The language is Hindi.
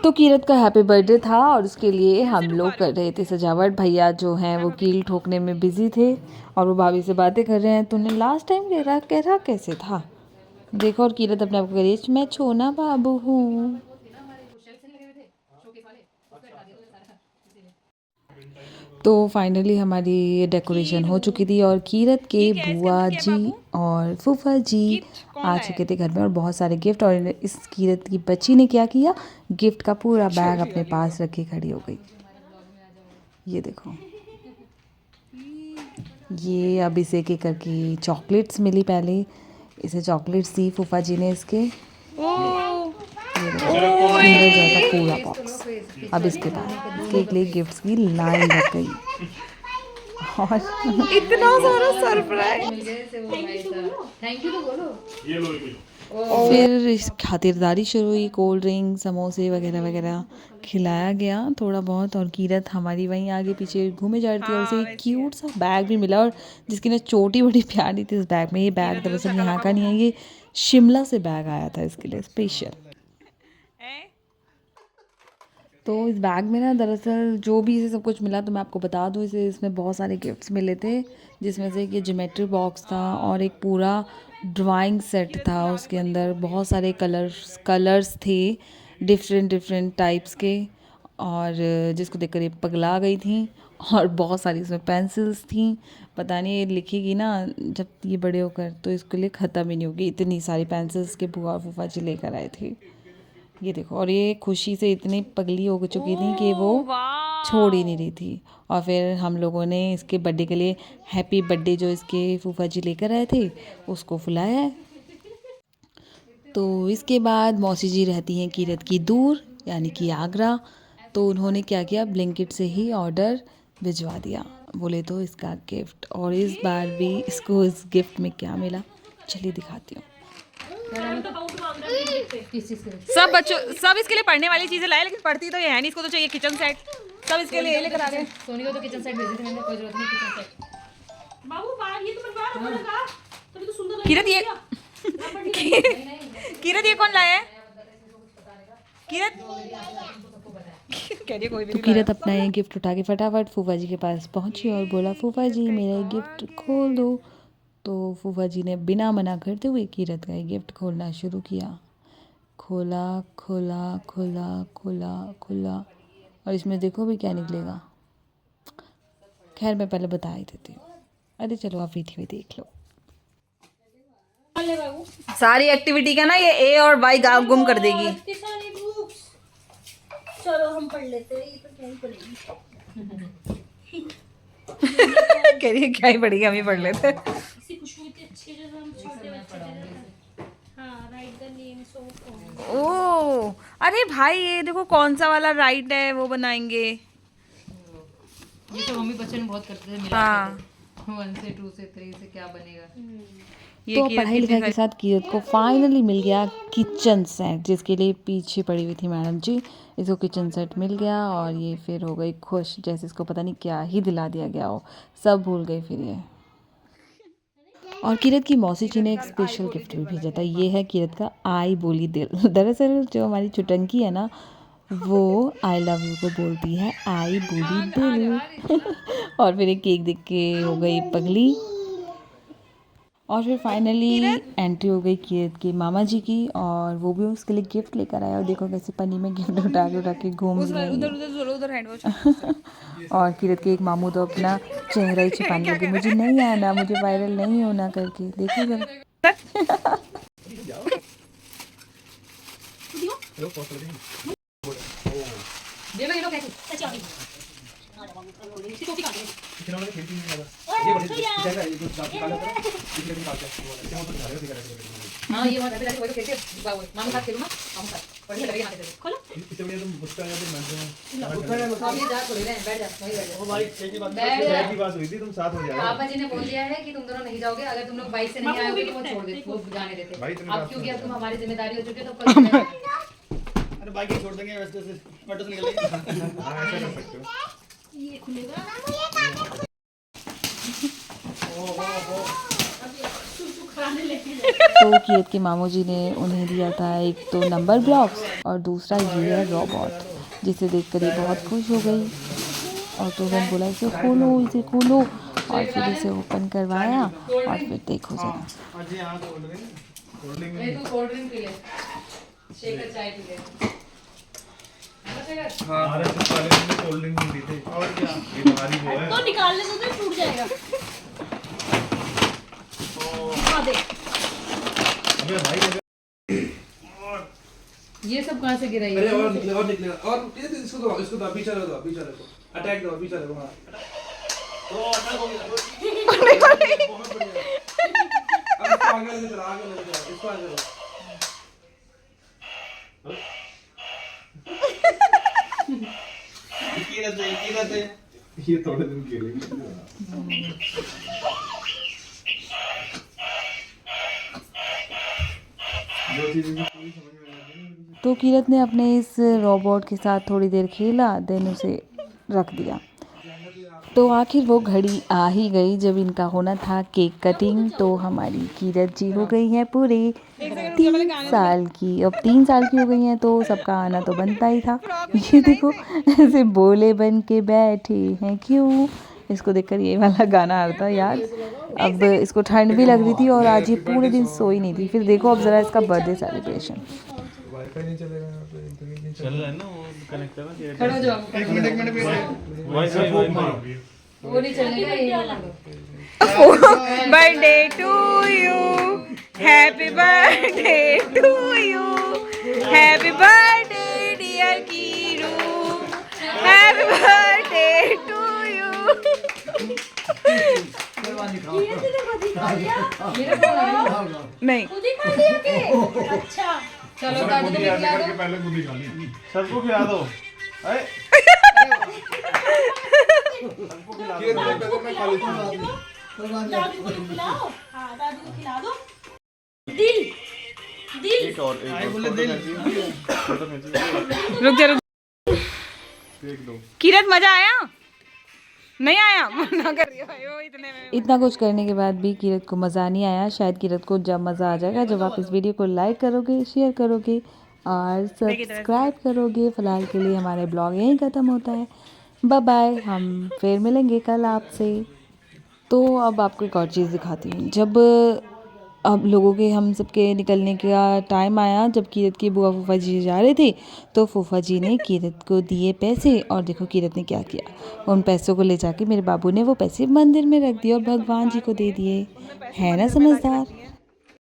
तो कीरत का हैप्पी बर्थडे था और उसके लिए हम लोग कर रहे थे सजावट। भैया जो हैं वो कील ठोकने में बिजी थे और वो भाभी से बातें कर रहे हैं। तूने लास्ट टाइम कह रहा कैसे था देखो। और कीरत अपने आप को कह रही है मैं छोना बाबू हूँ। तो फाइनली हमारी डेकोरेशन हो चुकी थी और कीरत के बुआ जी और फूफा जी आ चुके थे घर में और बहुत सारे गिफ्ट। और इस कीरत की बच्ची ने क्या किया, गिफ्ट का पूरा बैग अपने पास रखे खड़ी हो गई। ये देखो, ये अब इसे के करके चॉकलेट्स मिली। पहले इसे चॉकलेट्स दी फूफा जी ने इसके। ये देखो किंडर जॉय का पूरा बॉक्स। अब इसके बाद इसके एक लिए गिफ्ट्स की लाइन लग गई और इतना सारा सरप्राइज। थैंक यू तो बोलो। फिर इस खातिरदारी शुरू हुई, कोल्ड ड्रिंक समोसे वगैरह वगैरह खिलाया गया थोड़ा बहुत। और कीरत हमारी वहीं आगे पीछे घूमे जा रही थी और उसे एक क्यूट सा बैग भी मिला और जिसकी ना चोटी बड़ी प्यारी थी इस बैग में। ये बैग दरअसल यहाँ का नहीं है, ये शिमला से बैग आया था इसके लिए स्पेशल। तो इस बैग में ना दरअसल जो भी इसे सब कुछ मिला तो मैं आपको बता दूँ, इसे इसमें बहुत सारे गिफ्ट्स मिले थे जिसमें से ये ज्योमेट्री बॉक्स था और एक पूरा ड्राइंग सेट था। उसके अंदर बहुत सारे कलर्स थे डिफरेंट टाइप्स के और जिसको देखकर ये पगला गई थी। और बहुत सारी इसमें पेंसिल्स थी, पता नहीं ये लिखेगी ना जब ये बड़े होकर तो इसके लिए ख़त्म ही नहीं होगी, इतनी सारी पेंसिल्स के बुआ फूफा जी लेकर आए थे। ये देखो, और ये खुशी से इतनी पगली हो चुकी थी कि वो छोड़ ही नहीं रही थी। और फिर हम लोगों ने इसके बर्थडे के लिए हैप्पी बर्थडे जो इसके फूफा जी लेकर आए थे उसको फुलाया है। तो इसके बाद मौसी जी रहती हैं कीरत की दूर यानी कि आगरा, तो उन्होंने क्या किया ब्लिंकिट से ही ऑर्डर भिजवा दिया। बोले तो इसका गिफ्ट, और इस बार भी इसको इस गिफ्ट में क्या मिला चलिए दिखाती हूँ। सब बच्चों सब इसके लिए पढ़ने वाली चीजें लाए, लेकिन पढ़ती तो ये है नहीं, इसको तो चाहिए किचन सेट। सब इसके लिए लेकर आ गए। सोनी को तो किचन सेट भेजे थे मैंने, कोई जरूरत नहीं किचन सेट। बाबू बाहर ये तो बनवा लगा तभी तो सुंदर लग कीरत ये कीरत ये कौन लाया है? कीरत कह रही कोई भी तो कीरत अपना ये गिफ्ट उठा के फटाफट फूफा जी के पास पहुंची और बोला फूफा जी मेरा गिफ्ट खोल दो। तो फूफा जी ने बिना मना करते हुए कीरत का ये गिफ्ट खोलना शुरू किया। खोला खोला खोला खोला खोला और इसमें देखो भी क्या निकलेगा। खैर मैं पहले बता ही देती हूँ। अरे चलो आप वीडियो में देख लो। सारी एक्टिविटी का ना ये ए और वाई गुम कर देगी। चलो हम पढ़ लेते हैं, ये तो क्या ही पढ़ेगी। कह रही है क्या ही पढ़ेगी, हम ही पढ़ लेते। इसी खुशबू इतनी अच्छी है जैसे हम छोटे बच्चे थे। हाँ, राइट द नेम्स ऑफ। ओ अरे भाई ये देखो कौन सा वाला राइट है वो बनाएंगे। ये तो मम्मी बच्चन बहुत करते थे, मिला हाँ 1 से 2 से 3 से क्या बनेगा। ये तो कीरत पढ़ाई कितनी लिखाई के साथ कीरत को फाइनली मिल गया किचन सेट, जिसके लिए पीछे पड़ी हुई थी मैडम जी। इसको किचन सेट मिल गया और ये फिर हो गई खुश, जैसे इसको पता नहीं क्या ही दिला दिया गया हो, सब भूल गई फिर ये। और कीरत की मौसी जी ने एक स्पेशल गिफ्ट भी भेजा था, ये है कीरत का आई बोली दिल। दरअसल जो हमारी चुटंकी है ना वो आई लव यू को बोलती है आई बोली दिल। और फिर एक केक देख के हो गई पगली। और फिर फाइनली एंट्री हो गई कीरत के मामा जी की और वो भी उसके लिए गिफ्ट लेकर आया। और देखो कैसे पन्नी में गिफ्ट उठा के घूम रही है। उधर हैंड वॉश। और कीरत के एक मामू तो अपना चेहरा ही छिपाने लगे, मुझे नहीं आना, मुझे वायरल नहीं होना करके। देखो जरा ये लो कैसे सच्ची आगे इसकी टोपी काट दे। हां ये बात है, वही तो खेलते मामा साथ खेलूं ना, मामा साथ बढ़िया लगेगा यहाँ पे। खोलो इससे बढ़िया तुम मुझसे आ जाते हम ये जा थोड़ी रहे, बैठ जा वहीं बैठ जा। वो भाई छह की बात हुई थी, तुम साथ हो जाओ। पापा जी ने बोल दिया है कि तुम दोनों नहीं जाओगे, अगर तुम लोग बाइक से नहीं आओगे तो वो छोड़ दे, वो जाने देते। अब क्योंकि अब तुम हमारी जिम्मेदारी हो चुकी है तो कल अरे बाइक ही छोड़ देंगे, वैसे से ऑटो से निकलेंगे। हां ऐसा कर सकते हो। ये खुलेगा। ओ तो कीरत के मामू जी ने उन्हें दिया था एक तो नंबर ब्लॉक्स और दूसरा ये है रोबोट, जिसे देखकर ये बहुत खुश हो गई और तुरंत बोला इसे खोलो और फिर इसे ओपन करवाया और फिर देखो जरा। तू कोल्ड ड्रिंक पी ले, शेकर चाय पी ले। हमारे तो कॉलेज में कोल्ड ड्रिंक नहीं पीते और क्या, ये बीमारी वो है। तो निकालने से तो टूट जाएगा। हाँ देख, अबे भाई ये सब कहाँ से गिरा? अरे और निकलेगा और इसको दो पीछे रखो अटैक दो पीछे रखो। हां तो अटैक हो गया। बहुत बढ़िया। अब इसको आगे लेके चला इसको आगे लो। कीरत है ये थोड़े दिन खेलेंगे। जो चीज़ें पूरी समझ में आ गई। तो कीरत ने अपने इस रोबोट के साथ थोड़ी देर खेला, देन उसे रख दिया। तो आखिर वो घड़ी आ ही गई जब इनका होना था केक कटिंग। तो हमारी कीरत जी हो गई हैं पूरे 3 साल की। अब 3 साल की हो गई हैं तो सबका आना तो बनता ही था। ये देखो ऐसे बोले बन के बैठे हैं क्यों। इसको देखकर ये वाला गाना आ रहा था यार। अब इसको ठंड भी लग रही थी और आज ये पूरे दिन सोई नहीं थी। फिर देखो अब ज़रा इसका बर्थडे सेलिब्रेशन। वाईफाई नहीं चलेगा यहाँ पे, इंटरनेट नहीं चल रहा है ना, वो कनेक्ट है ना। खड़ो जाओ। एक मिनट वाईफाई वो नहीं चलेगा ये वाला। Birthday to you, happy birthday to you, happy birthday dear Keeru, happy birthday to you. मेरा फोन आया। नहीं खुद ही खा लिया के? अच्छा, चलो दादू को खिला दो। पहले खुद ही खा ली। सबको खिला दो। अरे कीरत मैं खा लेता हूं। दादू को खिलाओ। हाँ, दादू को खिला दो। दिल दिल एक और फोटो खींची। रुक जा देख दो। कीरत, मजा आया? नहीं आया? मना कर रही हो इतने में। इतना कुछ करने के बाद भी कीरत को मज़ा नहीं आया। शायद कीरत को जब मज़ा आ जाएगा जब आप इस वीडियो को लाइक करोगे, शेयर करोगे और सब्सक्राइब करोगे। फ़िलहाल के लिए हमारे ब्लॉग यहीं ख़त्म होता है। बाय बाय, हम फिर मिलेंगे कल आपसे। तो अब आपको एक और चीज़ दिखाती हूँ। जब अब लोगों के हम सबके निकलने का टाइम आया, जब कीरत की बुआ फूफा जी जा रहे थे तो फूफा जी ने कीरत को दिए पैसे और देखो कीरत ने क्या किया। उन पैसों को ले जाके मेरे बाबू ने वो पैसे मंदिर में रख दिए और भगवान जी को दे दिए। है ना समझदार।